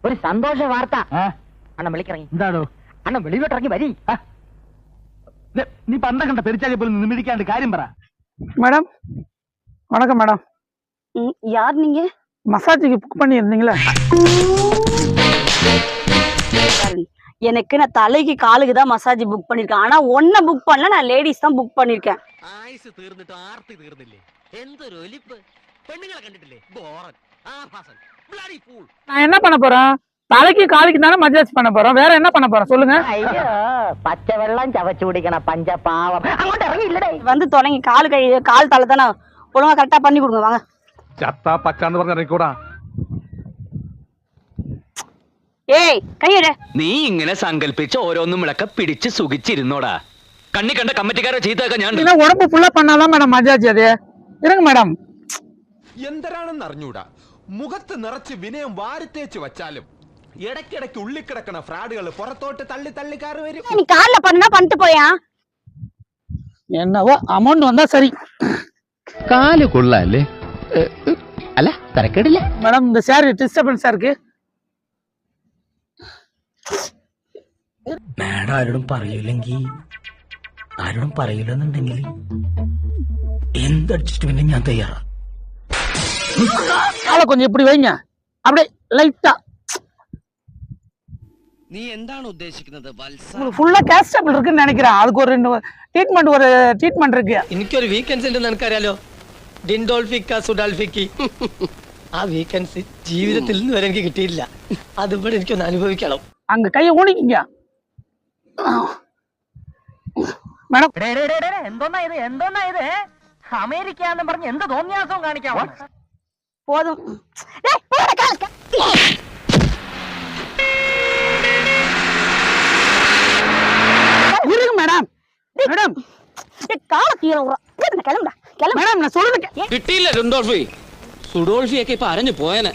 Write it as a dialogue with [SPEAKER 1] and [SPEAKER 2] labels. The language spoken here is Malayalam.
[SPEAKER 1] ഒരു സന്തോഷ വാർത്ത. അണ്ണൻ വിളിക്കിറങ്ങി.
[SPEAKER 2] എന്താണോ
[SPEAKER 1] അണ്ണൻ വെളിയിലോട്ടിറങ്ങി വരി.
[SPEAKER 2] നീ പണ്ട കണ്ട പെരിച്ചാലി പോലും നിമിടിക്കാണ്ട് കാര്യം പറ.
[SPEAKER 3] மேடம் வணக்கம் மேடம்.
[SPEAKER 4] யார் நீங்க?
[SPEAKER 3] மசாஜுக்கு புக் பண்ணி இருந்தீங்களா?
[SPEAKER 4] எனக்கு நான் தலைக்கு காலுக்கு தான் மசாஜ் புக் பண்ணிருக்கேன். ஆனா ஒன்ன புக் பண்ணல, நான் லேடிஸ் தான் புக் பண்ணிருக்கேன்.
[SPEAKER 5] ആയുസ് തീർന്നിട്ട് ആർത്തി തീർന്നില്ലേ? എന്തൊരു ഒലിപ്പ്! പെണ്ണുങ്ങളെ കണ്ടിട്ടില്ലേ? ബോറൻ ആഭാസൻ ബ്ലഡി ഫൂൾ.
[SPEAKER 3] நான் என்ன பண்ண போறேன்? தலைக்கு காலுக்கு தானே மசாஜ் பண்ண போறோம். வேற என்ன பண்ண போறோம் சொல்லுங்க.
[SPEAKER 1] അയ്യോ, പച്ചവെള്ളം ചവച്ചു കുടിക്കണ പഞ്ചപാവം. അങ്ങോട്ട് ഇറങ്ങിയില്ലടേ.
[SPEAKER 4] வந்து தொடங்கி கால் கை கால் தலை தானே ஒழுங்கா கரெக்டா பண்ணி கொடுங்க. வாங்க.
[SPEAKER 2] ചത്താ പച്ചാന്ന് പറഞ്ഞിറങ്ങിക്കൂടാ.
[SPEAKER 4] ஏய் கையெடு.
[SPEAKER 5] നീ ഇങ്ങനെ സങ്കല്പിച്ച് ഓരോന്നും വിളക്ക പിടിച്ച് സുഖിച്ചിരുന്നോടാ. കണ്ണി കണ്ട കമ്മിറ്റിക്കാരെ ചീത്തയൊക്കെ ഞാൻ
[SPEAKER 3] இல்ல உடம்பு ஃபுல்லா பண்ணாதான் மேடம் மசாஜ் அது. இருங்க மேடம்.
[SPEAKER 6] എന്തരാണെന്ന് അറിഞ്ഞൂടാ. മുഖത്ത് നിറച്ച് വിനയം വാരിത്തേച്ച് വച്ചാലും ഇടയ്ക്കിടയ്ക്ക് ഉള്ളിക്കിടക്കണ ഫ്രാഡുകൾ പുറത്തോട്ട് തള്ളി തള്ളിക്കാറ് വരും.
[SPEAKER 4] நீ கால்ல பண்ணா பண்ணிட்டு போயா.
[SPEAKER 3] என்னவோ அமௌண்ட் வந்தா சரி.
[SPEAKER 7] കാല് കൊള്ളാല്ലേ? അല്ല തരക്കേടില്ല.
[SPEAKER 3] மேடம் இந்த சார் டிஸ்டர்பன்ஸா இருக்கு.
[SPEAKER 8] മാഡം ആരോടും പറയില്ലെങ്കിൽ ആരോടും പറയില്ലെന്നുണ്ടെങ്കിൽ എന്തടിച്ചിട്ട് ഞാൻ തയ്യാറാ.
[SPEAKER 3] ஆளை கொஞ்சம் இப்படி வைங்க. அப்படியே லைட்டா.
[SPEAKER 5] നീ എന്താണ് ഉദ്ദേശിക്കുന്നത് വത്സ?
[SPEAKER 3] உங்களுக்கு ஃபுல்லா கேஸ்டபிள் இருக்குன்னு நினைக்கிறேன். அதுக்கு ஒரு ட்ரீட்மெண்ட் இருக்கு.
[SPEAKER 9] എനിക്കൊരു വീക്കെൻഡ്സ് ഉണ്ടെന്ന് എനിക്കറിയാലോ. ഡിൻഡോൾഫിക്ക സുഡാൽഫിക്കി. ആ വീക്കെൻഡ്സ് ജീവിതത്തിൽ നിന്ന് വരെ എനിക്ക് കിട്ടിയില്ല. അതിവിടെ എനിക്കൊന്ന് അനുഭവിക്കണം.
[SPEAKER 3] அங்க கையை ஊனிக்கிங்க மேடம்.
[SPEAKER 1] എന്തോന്നാ ഇത്? അമേരിക്ക എന്ന് പറഞ്ഞ് എന്ത് തോന്നിയാസവും കാണിക്കാം.
[SPEAKER 4] போதும். டேய் போடா கால்.
[SPEAKER 3] இருங்க மேடம். மேடம்
[SPEAKER 4] டேய் கால கீழ உறா. கிளம்புடா.
[SPEAKER 3] மேடம் நான் சொல்றது
[SPEAKER 9] കിട്ടിയില്ല ഡിൻഡോൾഫി. സുഡോൾഫിയൊക്കെ ഇപ്പൊ അരഞ്ഞു പോയനെ.